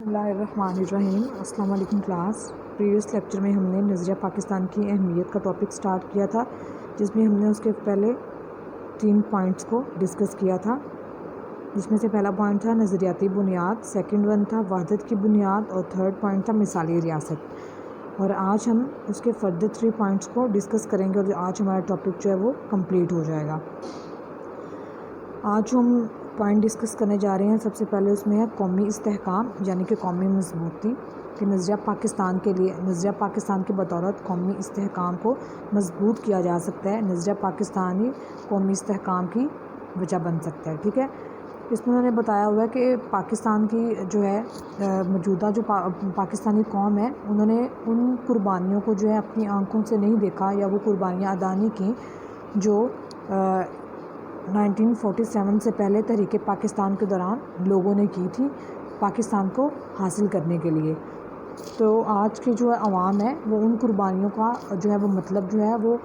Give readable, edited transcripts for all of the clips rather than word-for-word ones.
بسم اللہ الرحمن الرحیم۔ السلام علیکم کلاس۔ پریویس لیکچر میں ہم نے نظریہ پاکستان کی اہمیت کا ٹاپک سٹارٹ کیا تھا، جس میں ہم نے اس کے پہلے 3 پوائنٹس کو ڈسکس کیا تھا، جس میں سے پہلا پوائنٹ تھا نظریاتی بنیاد، سیکنڈ ون تھا وحدت کی بنیاد، اور تھرڈ پوائنٹ تھا مثالی ریاست۔ اور آج ہم اس کے فردر 3 پوائنٹس کو ڈسکس کریں گے، اور آج ہمارا ٹاپک جو ہے وہ کمپلیٹ ہو جائے گا۔ آج ہم پوائنٹ ڈسکس کرنے جا رہے ہیں۔ سب سے پہلے اس میں ہے قومی استحکام، یعنی کہ قومی مضبوطی، کہ نظریہ پاکستان کے بطورت قومی استحکام کو مضبوط کیا جا سکتا ہے۔ نظریہ پاکستانی قومی استحکام کی وجہ بن سکتا ہے، ٹھیک ہے۔ اس میں انہوں نے بتایا ہوا ہے کہ پاکستان کی جو ہے موجودہ جو پاکستانی قوم ہے، انہوں نے ان قربانیوں کو جو ہے اپنی آنکھوں سے نہیں دیکھا، یا وہ قربانیاں ادا نہیں کی جو 1947 سے پہلے تحریک پاکستان کے دوران لوگوں نے کی تھی پاکستان کو حاصل کرنے کے لیے۔ تو آج کی جو عوام ہے وہ ان قربانیوں کا جو ہے وہ مطلب جو ہے وہ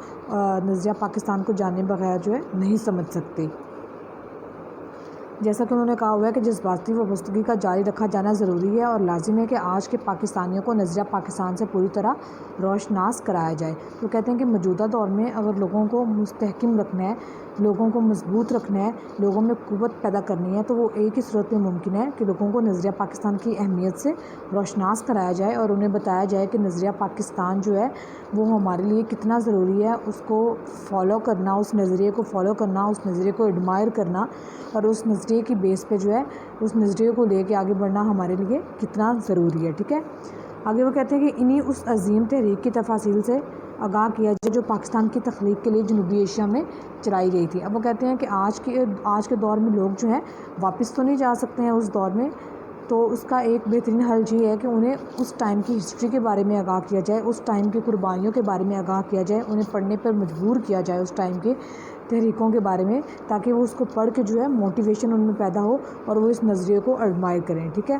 نظریہ پاکستان کو جانے بغیر جو ہے نہیں سمجھ سکتے۔ جیسا کہ انہوں نے کہا ہوا ہے کہ جذباتی وابستگی کا جاری رکھا جانا ضروری ہے، اور لازم ہے کہ آج کے پاکستانیوں کو نظریہ پاکستان سے پوری طرح روشناس کرایا جائے۔ تو کہتے ہیں کہ موجودہ دور میں اگر لوگوں کو مستحکم رکھنا ہے، لوگوں کو مضبوط رکھنا ہے، لوگوں میں قوت پیدا کرنی ہے، تو وہ ایک ہی صورت میں ممکن ہے کہ لوگوں کو نظریہ پاکستان کی اہمیت سے روشناس کرایا جائے، اور انہیں بتایا جائے کہ نظریہ پاکستان جو ہے وہ ہمارے لیے کتنا ضروری ہے، اس کو فالو کرنا، اس نظریے کو فالو کرنا، اس نظریے کو ایڈمائر کرنا، اور اس نظریے کی بیس پہ جو ہے اس نظریے کو لے کے آگے بڑھنا ہمارے لیے کتنا ضروری ہے، ٹھیک ہے۔ آگے وہ کہتے ہیں کہ انہی اس عظیم تحریک کی تفاصیل سے آگاہ کیا جائے جو پاکستان کی تخلیق کے لیے جنوبی ایشیا میں چلائی گئی تھی۔ اب وہ کہتے ہیں کہ آج کے دور میں لوگ جو ہیں واپس تو نہیں جا سکتے ہیں اس دور میں، تو اس کا ایک بہترین حل یہ ہے کہ انہیں اس ٹائم کی ہسٹری کے بارے میں آگاہ کیا جائے، اس ٹائم کی قربانیوں کے بارے میں آگاہ کیا جائے، انہیں پڑھنے پر مجبور کیا جائے اس ٹائم کے تحریکوں کے بارے میں، تاکہ وہ اس کو پڑھ کے جو ہے موٹیویشن ان میں پیدا ہو اور وہ اس نظریے کو ایڈمائر کریں، ٹھیک ہے۔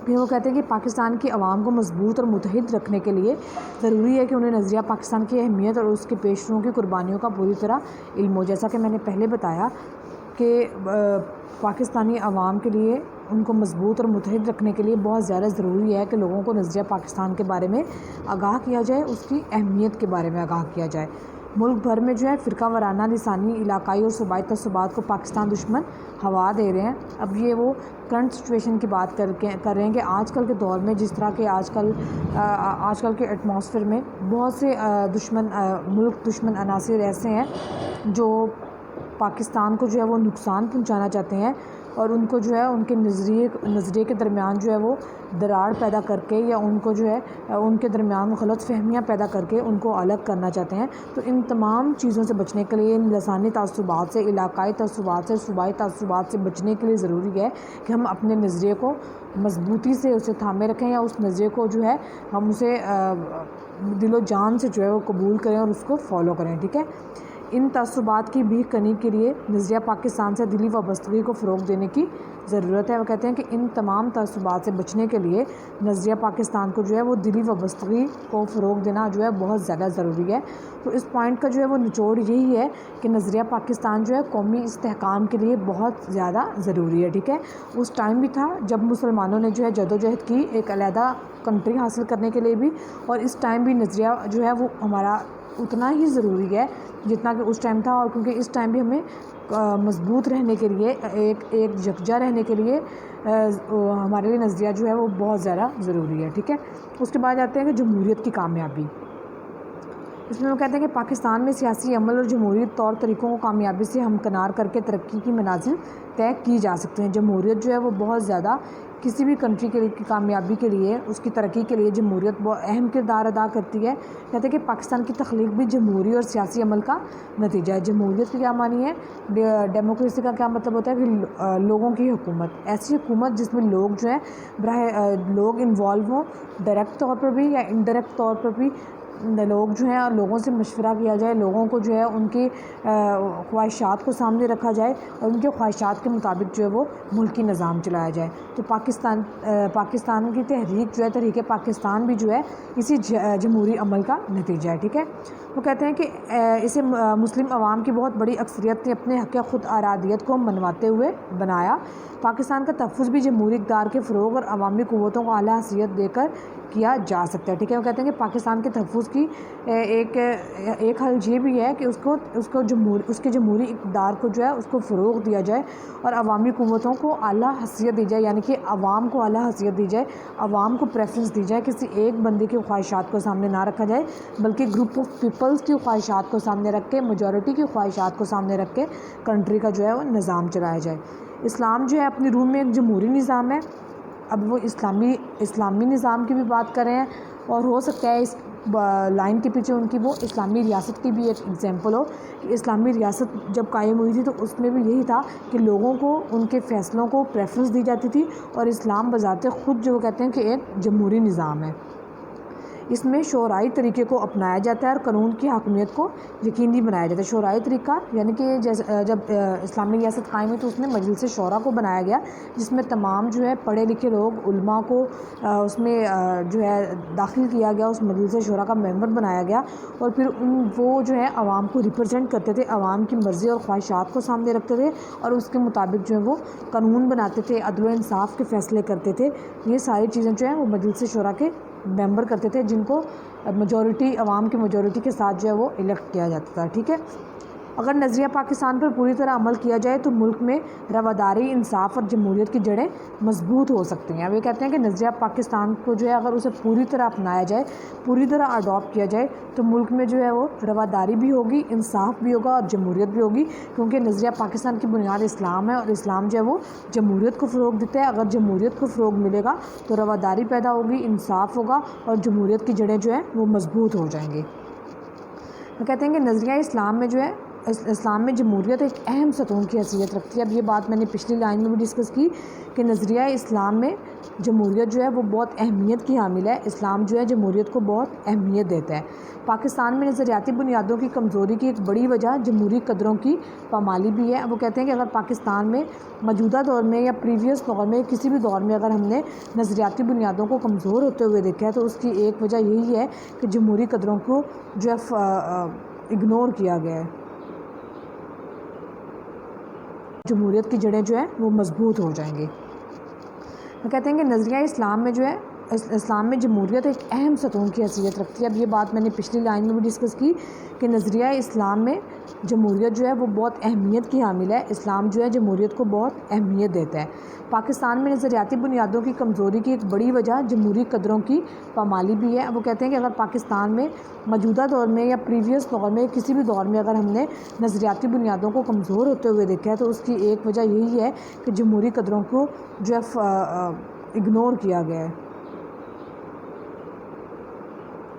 پھر وہ کہتے ہیں کہ پاکستان کی عوام کو مضبوط اور متحد رکھنے کے لیے ضروری ہے کہ انہیں نظریہ پاکستان کی اہمیت اور اس کے پیشروؤں کی قربانیوں کا پوری طرح علم ہو۔ جیسا کہ میں نے پہلے بتایا کہ پاکستانی عوام کے لیے ان کو مضبوط اور متحد رکھنے کے لیے بہت زیادہ ضروری ہے کہ لوگوں کو نظریہ پاکستان کے بارے میں آگاہ کیا جائے، اس کی اہمیت کے بارے میں آگاہ کیا جائے۔ ملک بھر میں جو ہے فرقہ وارانہ، لسانی، علاقائی اور صوبائی تعصبات کو پاکستان دشمن ہوا دے رہے ہیں۔ اب یہ وہ کرنٹ سچویشن کی بات کر رہے ہیں کہ آج کل کے دور میں جس طرح کے آج کل کے ایٹماسفیئر میں بہت سے ملک دشمن عناصر ایسے ہیں جو پاکستان کو جو ہے وہ نقصان پہنچانا چاہتے ہیں، اور ان کو جو ہے ان کے نظریے کے درمیان جو ہے وہ دراڑ پیدا کر کے، یا ان کو جو ہے ان کے درمیان غلط فہمیاں پیدا کر کے ان کو الگ کرنا چاہتے ہیں۔ تو ان تمام چیزوں سے بچنے کے لیے، ان لسانی تعصبات سے، علاقائی تعصبات سے، صوبائی تعصبات سے بچنے کے لیے ضروری ہے کہ ہم اپنے نظریے کو مضبوطی سے اسے تھامے رکھیں، یا اس نظریے کو جو ہے ہم اسے دل و جان سے جو ہے وہ قبول کریں اور اس کو فالو کریں، ٹھیک ہے۔ ان تعصبات کی بھی کنی کے لیے نظریہ پاکستان سے دلی وابستگی کو فروغ دینے کی ضرورت ہے۔ وہ کہتے ہیں کہ ان تمام تعصبات سے بچنے کے لیے نظریہ پاکستان کو جو ہے وہ دلی وابستگی کو فروغ دینا جو ہے بہت زیادہ ضروری ہے۔ تو اس پوائنٹ کا جو ہے وہ نچوڑ یہی ہے کہ نظریہ پاکستان جو ہے قومی استحکام کے لیے بہت زیادہ ضروری ہے، ٹھیک ہے۔ اس ٹائم بھی تھا جب مسلمانوں نے جو ہے جدوجہد کی ایک علیحدہ کنٹری حاصل کرنے کے لیے بھی، اور اس ٹائم بھی نظریہ جو ہے وہ ہمارا اتنا ہی ضروری ہے جتنا کہ اس ٹائم تھا، اور کیونکہ اس ٹائم بھی ہمیں مضبوط رہنے کے لیے، ایک یکجا رہنے کے لیے ہمارے لیے نظریہ جو ہے وہ بہت زیادہ ضروری ہے، ٹھیک ہے۔ اس کے بعد آتے ہیں کہ جمہوریت کی کامیابی۔ اس میں وہ کہتے ہیں کہ پاکستان میں سیاسی عمل اور جمہوری طور طریقوں کو کامیابی سے ہمکنار کر کے ترقی کی منازل طے کی جا سکتے ہیں۔ جمہوریت جو ہے وہ بہت زیادہ کسی بھی کنٹری کے کی کامیابی کے لیے، اس کی ترقی کے لیے جمہوریت بہت اہم کردار ادا کرتی ہے۔ کہتے ہیں کہ پاکستان کی تخلیق بھی جمہوری اور سیاسی عمل کا نتیجہ ہے۔ جمہوریت کا کیا معنی ہے؟ ڈیموکریسی کا کیا مطلب ہوتا ہے کہ لوگوں کی حکومت، ایسی حکومت جس میں لوگ جو ہے لوگ انوالو ہوں، ڈائریکٹ طور پر بھی یا انڈائریکٹ طور پر بھی لوگ جو ہیں، اور لوگوں سے مشورہ کیا جائے، لوگوں کو جو ہے ان کی خواہشات کو سامنے رکھا جائے، اور ان کے خواہشات کے مطابق جو ہے وہ ملکی نظام چلایا جائے۔ تو پاکستان کی تحریک جو ہے، تحریک پاکستان بھی جو ہے اسی جمہوری عمل کا نتیجہ ہے، ٹھیک ہے۔ وہ کہتے ہیں کہ اسے مسلم عوام کی بہت بڑی اکثریت نے اپنے حق خود ارادیت کو منواتے ہوئے بنایا۔ پاکستان کا تحفظ بھی جمہوری اقدار کے فروغ اور عوامی قوتوں کو اعلیٰ حیثیت دے کر کیا جا سکتا ہے، ٹھیک ہے۔ وہ کہتے ہیں کہ پاکستان کے تحفظ کی ایک حل یہ بھی ہے کہ اس کے جمہوری اقدار کو جو ہے اس کو فروغ دیا جائے اور عوامی قوتوں کو اعلیٰ حیثیت دی جائے، یعنی کہ عوام کو اعلیٰ حیثیت دی جائے، عوام کو پریفرنس دی جائے، کسی ایک بندے کی خواہشات کو سامنے نہ رکھا جائے بلکہ گروپ آف پیپلز کی خواہشات کو سامنے رکھ کے، میجورٹی کی خواہشات کو سامنے رکھ کے کنٹری کا جو ہے وہ نظام چلایا جائے۔ اسلام جو ہے اپنی روح میں ایک جمہوری نظام ہے، اب وہ اسلامی نظام کی بھی بات کر رہے ہیں، اور ہو سکتا ہے اس لائن کے پیچھے ان کی وہ اسلامی ریاست کی بھی ایک ایگزامپل ہو کہ اسلامی ریاست جب قائم ہوئی تھی تو اس میں بھی یہی تھا کہ لوگوں کو ان کے فیصلوں کو پریفرنس دی جاتی تھی، اور اسلام بذات خود جو کہتے ہیں کہ ایک جمہوری نظام ہے۔ اس میں شورائی طریقے کو اپنایا جاتا ہے اور قانون کی حاکمیت کو یقینی بنایا جاتا ہے۔ شورائی طریقہ یعنی کہ جب اسلامی ریاست قائم ہوئی تو اس میں مجلس شورا کو بنایا گیا، جس میں تمام جو ہے پڑھے لکھے لوگ، علماء کو اس میں جو ہے داخل کیا گیا، اس مجلس شورا کا ممبر بنایا گیا، اور پھر وہ جو ہے عوام کو ریپرزینٹ کرتے تھے، عوام کی مرضی اور خواہشات کو سامنے رکھتے تھے، اور اس کے مطابق جو ہے وہ قانون بناتے تھے، عدل و انصاف کے فیصلے کرتے تھے۔ یہ ساری چیزیں جو ہیں وہ مجلس شورا کے ممبر کرتے تھے، جن کو عوام کی میجورٹی کے ساتھ جو ہے وہ الیکٹ کیا جاتا تھا، ٹھیک ہے۔ اگر نظریہ پاکستان پر پوری طرح عمل کیا جائے تو ملک میں رواداری، انصاف اور جمہوریت کی جڑیں مضبوط ہو سکتی ہیں۔ اب یہ کہتے ہیں کہ نظریہ پاکستان کو جو ہے اگر اسے پوری طرح اپنایا جائے، پوری طرح اڈاپٹ کیا جائے تو ملک میں جو ہے وہ رواداری بھی ہوگی، انصاف بھی ہوگا اور جمہوریت بھی ہوگی، کیونکہ نظریہ پاکستان کی بنیاد اسلام ہے، اور اسلام جو ہے وہ جمہوریت کو فروغ دیتا ہے۔ اگر جمہوریت کو فروغ ملے گا تو رواداری پیدا ہوگی، انصاف ہوگا اور جمہوریت کی جڑیں جو ہیں وہ مضبوط ہو جائیں گی۔ وہ کہتے ہیں کہ نظریہ اسلام میں جو ہے اسلام میں جمہوریت ایک اہم ستون کی حیثیت رکھتی ہے۔ اب یہ بات میں نے پچھلی لائن میں بھی ڈسکس کی کہ نظریہ اسلام میں جمہوریت جو ہے وہ بہت اہمیت کی حامل ہے، اسلام جو ہے جمہوریت کو بہت اہمیت دیتا ہے۔ پاکستان میں نظریاتی بنیادوں کی کمزوری کی ایک بڑی وجہ جمہوری قدروں کی پامالی بھی ہے۔ وہ کہتے ہیں کہ اگر پاکستان میں موجودہ دور میں یا پریویس دور میں، کسی بھی دور میں اگر ہم نے نظریاتی بنیادوں کو کمزور ہوتے ہوئے دیکھا ہے تو اس کی ایک وجہ یہی ہے کہ جمہوری قدروں کو جو ہے اگنور کیا گیا ہے۔ جمہوریت کی جڑیں جو ہیں وہ مضبوط ہو جائیں گی۔ وہ کہتے ہیں کہ نظریہ اسلام میں جو ہے اسلام میں جمہوریت ایک اہم ستون کی حیثیت رکھتی ہے۔ اب یہ بات میں نے پچھلی لائن میں بھی ڈسکس کی کہ نظریہ اسلام میں جمہوریت جو ہے وہ بہت اہمیت کی حامل ہے، اسلام جو ہے جمہوریت کو بہت اہمیت دیتا ہے۔ پاکستان میں نظریاتی بنیادوں کی کمزوری کی ایک بڑی وجہ جمہوری قدروں کی پامالی بھی ہے۔ وہ کہتے ہیں کہ اگر پاکستان میں موجودہ دور میں یا پریویس دور میں، کسی بھی دور میں اگر ہم نے نظریاتی بنیادوں کو کمزور ہوتے ہوئے دیکھا ہے تو اس کی ایک وجہ یہی ہے کہ جمہوری قدروں کو جو ہے اگنور کیا گیا ہے۔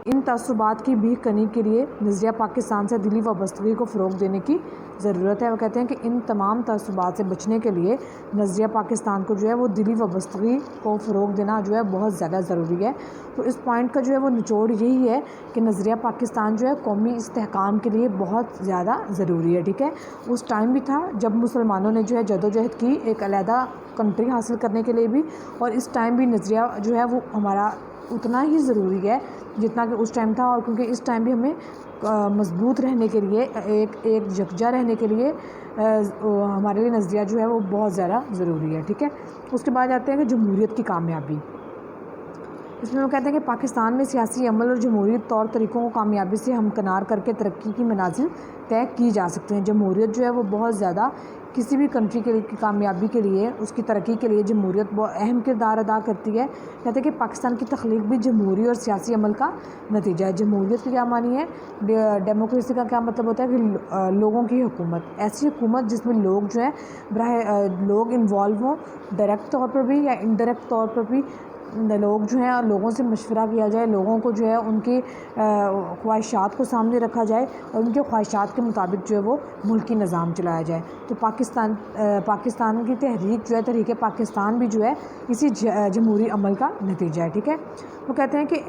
ان تعصبات کی بھی کنی کے لیے نظریہ پاکستان سے دلی وابستگی کو فروغ دینے کی ضرورت ہے۔ وہ کہتے ہیں کہ ان تمام تعصبات سے بچنے کے لیے نظریہ پاکستان کو جو ہے وہ دلی وابستگی کو فروغ دینا جو ہے بہت زیادہ ضروری ہے۔ تو اس پوائنٹ کا جو ہے وہ نچوڑ یہی ہے کہ نظریہ پاکستان جو ہے قومی استحکام کے لیے بہت زیادہ ضروری ہے، ٹھیک ہے۔ اس ٹائم بھی تھا جب مسلمانوں نے جو ہے جدوجہد کی ایک علیحدہ کنٹری حاصل کرنے کے لیے بھی، اور اس ٹائم بھی نظریہ جو ہے وہ ہمارا اتنا ہی ضروری ہے جتنا کہ اس ٹائم تھا، اور کیونکہ اس ٹائم بھی ہمیں مضبوط رہنے کے لیے، ایک یکجا رہنے کے لیے ہمارے لیے نظریہ جو ہے وہ بہت زیادہ ضروری ہے، ٹھیک ہے۔ اس کے بعد آتے ہیں کہ جمہوریت کی کامیابی۔ اس میں وہ کہتے ہیں کہ پاکستان میں سیاسی عمل اور جمہوری طور طریقوں کو کامیابی سے ہمکنار کر کے ترقی کی منازل طے کی جا سکتے ہیں۔ جمہوریت جو ہے وہ بہت زیادہ کسی بھی کنٹری کے لیے کامیابی کے لیے، اس کی ترقی کے لیے جمہوریت بہت اہم کردار ادا کرتی ہے۔ کہتے ہیں کہ پاکستان کی تخلیق بھی جمہوری اور سیاسی عمل کا نتیجہ ہے۔ جمہوریت کی کیا معنی ہے؟ ڈیموکریسی کا کیا مطلب ہوتا ہے کہ لوگوں کی حکومت، ایسی حکومت جس میں لوگ جو ہے لوگ انوالو ہوں، ڈائریکٹ طور پر بھی یا انڈائریکٹ طور پر بھی لوگ جو ہیں، اور لوگوں سے مشورہ کیا جائے، لوگوں کو جو ہے ان کی خواہشات کو سامنے رکھا جائے اور ان کے خواہشات کے مطابق جو ہے وہ ملکی نظام چلایا جائے۔ تو پاکستان کی تحریک جو ہے، تحریک پاکستان بھی جو ہے اسی جمہوری عمل کا نتیجہ ہے، ٹھیک ہے۔ وہ کہتے ہیں کہ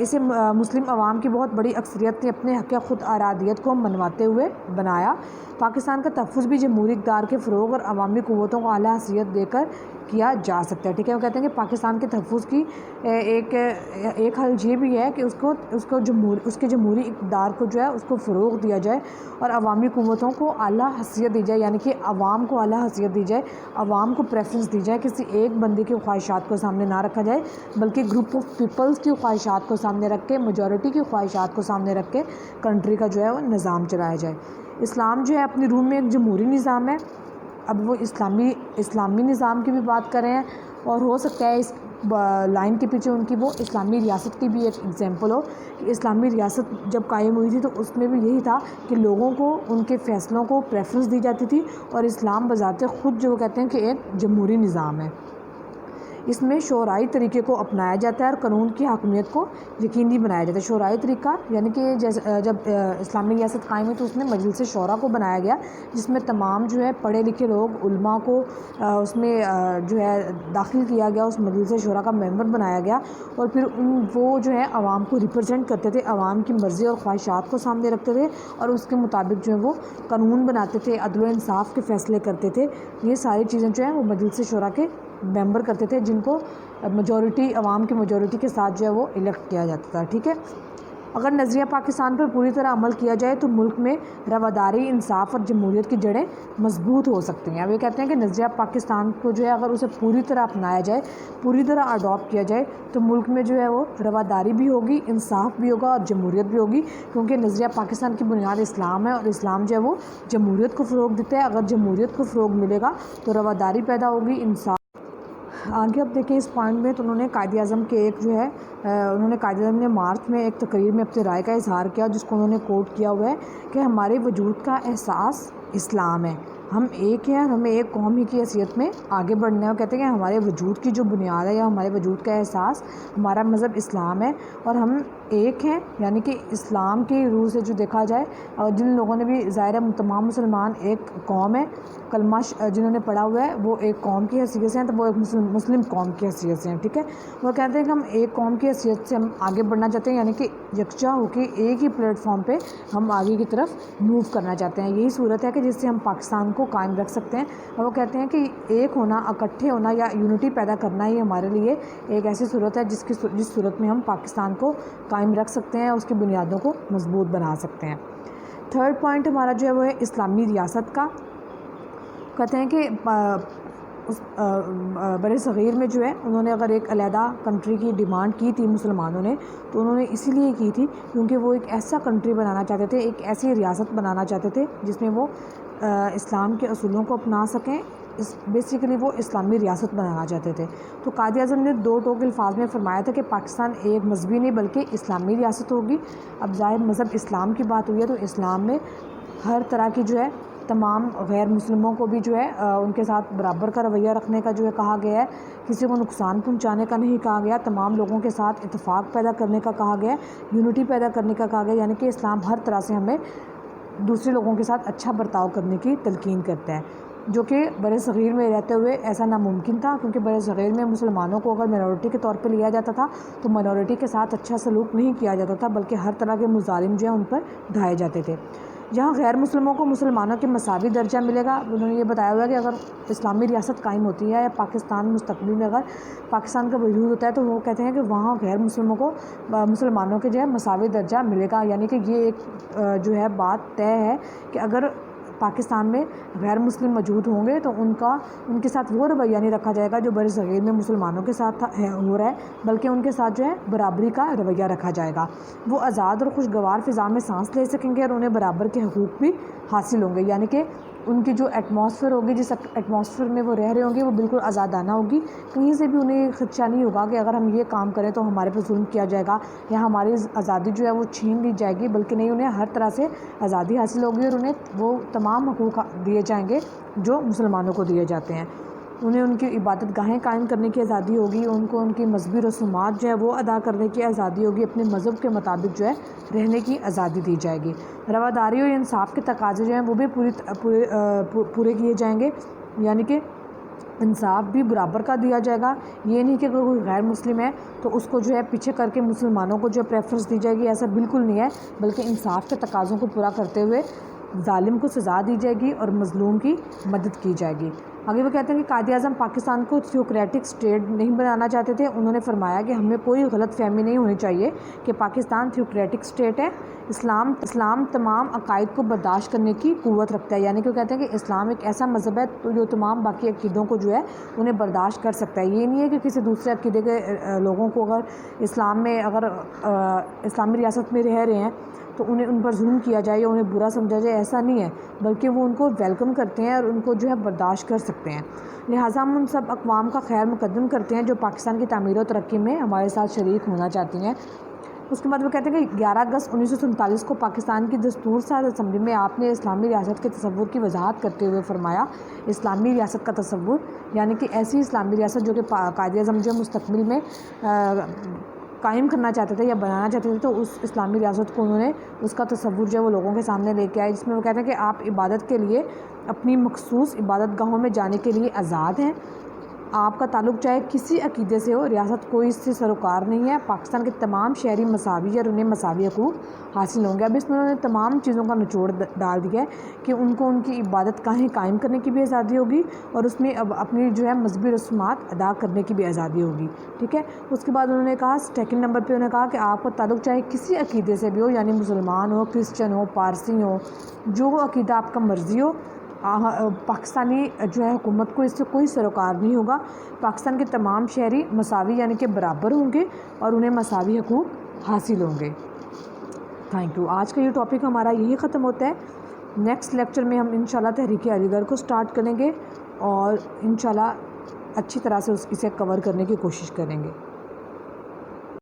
اسے مسلم عوام کی بہت بڑی اکثریت نے اپنے حق خود ارادیت کو منواتے ہوئے بنایا۔ پاکستان کا تحفظ بھی جمہوری اقدار کے فروغ اور عوامی قوتوں کو اعلیٰ حیثیت دے کر کیا جا سکتا ہے، ٹھیک ہے۔ وہ کہتے ہیں کہ پاکستان کے تحفظ کی ایک حل یہ بھی ہے کہ اس کے جمہوری اقتدار کو جو ہے اس کو فروغ دیا جائے اور عوامی قوتوں کو اعلیٰ حیثیت دی جائے، یعنی کہ عوام کو اعلیٰ حیثیت دی جائے، عوام کو پریفرنس دی جائے، کسی ایک بندے کی خواہشات کو سامنے نہ رکھا جائے بلکہ گروپ آف پیپلز کی خواہشات کو سامنے رکھ کے، میجورٹی کی خواہشات کو سامنے رکھ کے کنٹری کا جو ہے وہ نظام چلایا جائے۔ اسلام جو ہے اپنی روح میں ایک جمہوری نظام ہے، اب وہ اسلامی نظام کی بھی بات کر رہے ہیں، اور ہو سکتا ہے اس لائن کے پیچھے ان کی وہ اسلامی ریاست کی بھی ایک ایگزامپل ہو کہ اسلامی ریاست جب قائم ہوئی تھی تو اس میں بھی یہی تھا کہ لوگوں کو ان کے فیصلوں کو پریفرنس دی جاتی تھی، اور اسلام بذات خود جو کہتے ہیں کہ ایک جمہوری نظام ہے۔ اس میں شورائی طریقے کو اپنایا جاتا ہے اور قانون کی حاکمیت کو یقینی بنایا جاتا ہے۔ شورائی طریقہ یعنی کہ جب اسلامی ریاست قائم ہوئی تو اس میں مجلس شورا کو بنایا گیا، جس میں تمام جو ہے پڑھے لکھے لوگ، علماء کو اس میں جو ہے داخل کیا گیا، اس مجلس شورا کا ممبر بنایا گیا، اور پھر وہ جو ہے عوام کو ریپرزینٹ کرتے تھے، عوام کی مرضی اور خواہشات کو سامنے رکھتے تھے، اور اس کے مطابق جو ہے وہ قانون بناتے تھے، عدل و انصاف کے فیصلے کرتے تھے۔ یہ ساری چیزیں جو ہیں وہ مجلس شورا کے ممبر کرتے تھے، جن کو عوام کی میجورٹی کے ساتھ جو ہے وہ الیکٹ کیا جاتا تھا، ٹھیک ہے۔ اگر نظریہ پاکستان پر پوری طرح عمل کیا جائے تو ملک میں رواداری، انصاف اور جمہوریت کی جڑیں مضبوط ہو سکتی ہیں۔ اب یہ کہتے ہیں کہ نظریہ پاکستان کو جو ہے اگر اسے پوری طرح اپنایا جائے، پوری طرح اڈاپٹ کیا جائے تو ملک میں جو ہے وہ رواداری بھی ہوگی، انصاف بھی ہوگا اور جمہوریت بھی ہوگی، کیونکہ نظریہ پاکستان کی بنیاد اسلام ہے، اور اسلام جو ہے وہ جمہوریت کو فروغ دیتا ہے۔ اگر جمہوریت کو فروغ ملے گا تو رواداری پیدا ہوگی، انصاف۔ آگے اب دیکھیں اس پوائنٹ میں، تو انہوں نے قائد اعظم کے قائد اعظم نے مارچ میں ایک تقریر میں اپنی رائے کا اظہار کیا، جس کو انہوں نے کوٹ کیا ہوا ہے کہ ہمارے وجود کا احساس اسلام ہے، ہم ایک ہیں اور ہمیں ایک قوم ہی کی حیثیت میں آگے بڑھنا ہے۔ وہ کہتے ہیں کہ ہمارے وجود کی جو بنیاد ہے یا ہمارے وجود کا احساس، ہمارا مذہب اسلام ہے اور ہم ایک ہیں، یعنی کہ اسلام کی روح سے جو دیکھا جائے، اور جن لوگوں نے بھی ظاہر ہے تمام مسلمان ایک قوم ہے، کلمہ جنہوں نے پڑھا ہوا ہے وہ ایک قوم کی حیثیت سے ہیں، تو وہ ایک مسلم قوم کی حیثیت سے ہیں، ٹھیک ہے۔ وہ کہتے ہیں کہ ہم ایک قوم کی حیثیت سے ہم آگے بڑھنا چاہتے ہیں، یعنی کہ یکجا ہو کے ایک ہی پلیٹ فارم پہ ہم آگے کی طرف موو کرنا چاہتے ہیں۔ یہی صورت ہے کہ جس سے ہم پاکستان کو قائم رکھ سکتے ہیں، اور وہ کہتے ہیں کہ ایک ہونا، اکٹھے ہونا یا یونٹی پیدا کرنا ہی ہمارے لیے ایک ایسی صورت ہے جس صورت میں ہم پاکستان کو قائم رکھ سکتے ہیں، اس کی بنیادوں کو مضبوط بنا سکتے ہیں۔ تھرڈ پوائنٹ ہمارا جو ہے وہ ہے اسلامی ریاست کا۔ کہتے ہیں کہ بر صغیر میں جو ہے انہوں نے اگر ایک علیحدہ کنٹری کی ڈیمانڈ کی تھی مسلمانوں نے، تو انہوں نے اسی لیے کی تھی کیونکہ وہ ایک ایسا کنٹری بنانا چاہتے تھے، ایک ایسی ریاست بنانا چاہتے تھے جس میں وہ اسلام کے اصولوں کو اپنا سکیں، بیسیکلی وہ اسلامی ریاست بنانا چاہتے تھے۔ تو قائد اعظم نے دو ٹوک الفاظ میں فرمایا تھا کہ پاکستان ایک مذہبی نہیں بلکہ اسلامی ریاست ہوگی۔ اب ظاہر مذہب اسلام کی بات ہوئی ہے تو اسلام میں ہر طرح کی جو ہے تمام غیر مسلموں کو بھی جو ہے ان کے ساتھ برابر کا رویہ رکھنے کا جو ہے کہا گیا ہے، کسی کو نقصان پہنچانے کا نہیں کہا گیا، تمام لوگوں کے ساتھ اتفاق پیدا کرنے کا کہا گیا ہے، یونٹی پیدا کرنے کا کہا گیا، یعنی کہ اسلام ہر طرح سے ہمیں دوسرے لوگوں کے ساتھ اچھا برتاؤ کرنے کی تلقین کرتا ہے، جو کہ بر صغیر میں رہتے ہوئے ایسا ناممکن تھا، کیونکہ بر صغیر میں مسلمانوں کو اگر مائنورٹی کے طور پہ لیا جاتا تھا تو مائنورٹی کے ساتھ اچھا سلوک نہیں کیا جاتا تھا، بلکہ ہر طرح کے مظالم جو ہیں ان پر ڈھائے جاتے تھے۔ جہاں غیر مسلموں کو مسلمانوں کے مساوی درجہ ملے گا، انہوں نے یہ بتایا ہوا ہے کہ اگر اسلامی ریاست قائم ہوتی ہے یا پاکستان مستقبل میں اگر پاکستان کا وجود ہوتا ہے تو وہ کہتے ہیں کہ وہاں غیر مسلموں کو مسلمانوں کے جو ہے مساوی درجہ ملے گا، یعنی کہ یہ ایک جو ہے بات طے ہے کہ اگر پاکستان میں غیر مسلم موجود ہوں گے تو ان کے ساتھ وہ رویہ نہیں رکھا جائے گا جو بر صغیر میں مسلمانوں کے ساتھ ہو رہا ہے، بلکہ ان کے ساتھ جو ہے برابری کا رویہ رکھا جائے گا۔ وہ آزاد اور خوشگوار فضا میں سانس لے سکیں گے اور انہیں برابر کے حقوق بھی حاصل ہوں گے، یعنی کہ ان کی جو ایٹماسفیئر ہوگی، جس ایٹماسفیئر میں وہ رہ رہے ہوں گے وہ بالکل آزادانہ ہوگی، کہیں سے بھی انہیں خدشہ نہیں ہوگا کہ اگر ہم یہ کام کریں تو ہمارے پہ ظلم کیا جائے گا یا ہماری آزادی جو ہے وہ چھین لی جائے گی، بلکہ نہیں، انہیں ہر طرح سے آزادی حاصل ہوگی اور انہیں وہ تمام حقوق دیے جائیں گے جو مسلمانوں کو دیے جاتے ہیں۔ انہیں ان کی عبادت گاہیں قائم کرنے کی آزادی ہوگی، ان کو ان کی مذہبی رسومات جو ہے وہ ادا کرنے کی آزادی ہوگی، اپنے مذہب کے مطابق جو ہے رہنے کی آزادی دی جائے گی۔ رواداری اور انصاف کے تقاضے جو ہیں وہ بھی پورے کیے جائیں گے، یعنی کہ انصاف بھی برابر کا دیا جائے گا، یہ نہیں کہ اگر کوئی غیر مسلم ہے تو اس کو جو ہے پیچھے کر کے مسلمانوں کو جو پریفرنس دی جائے گی، ایسا بالکل نہیں ہے، بلکہ انصاف کے تقاضوں کو پورا کرتے ہوئے ظالم کو سزا دی جائے گی اور مظلوم کی مدد کی جائے گی۔ آگے وہ کہتے ہیں کہ قائد اعظم پاکستان کو تھیوکریٹک اسٹیٹ نہیں بنانا چاہتے تھے. انہوں نے فرمایا کہ ہمیں کوئی غلط فہمی نہیں ہونی چاہیے کہ پاکستان تھیوکریٹک اسٹیٹ ہے. اسلام تمام عقائد کو برداشت کرنے کی قوت رکھتا ہے. یعنی کہ وہ کہتے ہیں کہ اسلام ایک ایسا مذہب ہے جو تمام باقی عقیدوں کو جو ہے انہیں برداشت کر سکتا ہے. یہ نہیں ہے کہ کسی دوسرے عقیدے کے لوگوں کو اگر اسلامی ریاست میں رہ رہے ہیں تو انہیں ان پر ظلم کیا جائے یا انہیں برا سمجھا جائے، ایسا نہیں ہے، بلکہ وہ ان کو ویلکم کرتے ہیں اور ان کو جو ہے برداشت کر سکتے ہیں. لہٰذا ہم ان سب اقوام کا خیر مقدم کرتے ہیں جو پاکستان کی تعمیر و ترقی میں ہمارے ساتھ شریک ہونا چاہتی ہیں. اس کے بعد وہ کہتے ہیں کہ 11 اگست 1947 کو پاکستان کی دستور ساز اسمبلی میں آپ نے اسلامی ریاست کے تصور کی وضاحت کرتے ہوئے فرمایا، اسلامی ریاست کا تصور یعنی کہ ایسی اسلامی ریاست جو کہ قائد اعظم جو مستقبل میں قائم کرنا چاہتے تھے یا بنانا چاہتے تھے، تو اس اسلامی ریاست کو انہوں نے اس کا تصور جو ہے وہ لوگوں کے سامنے لے کے آئے، جس میں وہ کہتے ہیں کہ آپ عبادت کے لیے اپنی مخصوص عبادت گاہوں میں جانے کے لیے آزاد ہیں. آپ کا تعلق چاہے کسی عقیدے سے ہو، ریاست کوئی اس سے سروکار نہیں ہے. پاکستان کے تمام شہری مساوی اور انہیں مساوی حقوق حاصل ہوں گے. اب اس میں انہوں نے تمام چیزوں کا نچوڑ ڈال دیا ہے کہ ان کو ان کی عبادت گاہیں قائم کرنے کی بھی آزادی ہوگی اور اس میں اب اپنی جو ہے مذہبی رسومات ادا کرنے کی بھی آزادی ہوگی. ٹھیک ہے. اس کے بعد انہوں نے کہا سیکنڈ نمبر پہ انہوں نے کہا کہ آپ کا تعلق چاہے کسی عقیدے سے بھی ہو، یعنی مسلمان ہو، کرسچن ہو، پارسی ہو، جو عقیدہ آپ کا مرضی ہو، پاکستانی جو ہے حکومت کو اس سے کوئی سروکار نہیں ہوگا. پاکستان کے تمام شہری مساوی یعنی کہ برابر ہوں گے اور انہیں مساوی حقوق حاصل ہوں گے. Thank you. آج کا یہ ٹاپک ہمارا یہی ختم ہوتا ہے. نیکسٹ لیکچر میں ہم انشاءاللہ تحریک علی گڑھ کو سٹارٹ کریں گے اور انشاءاللہ اچھی طرح سے اسے کور کرنے کی کوشش کریں گے.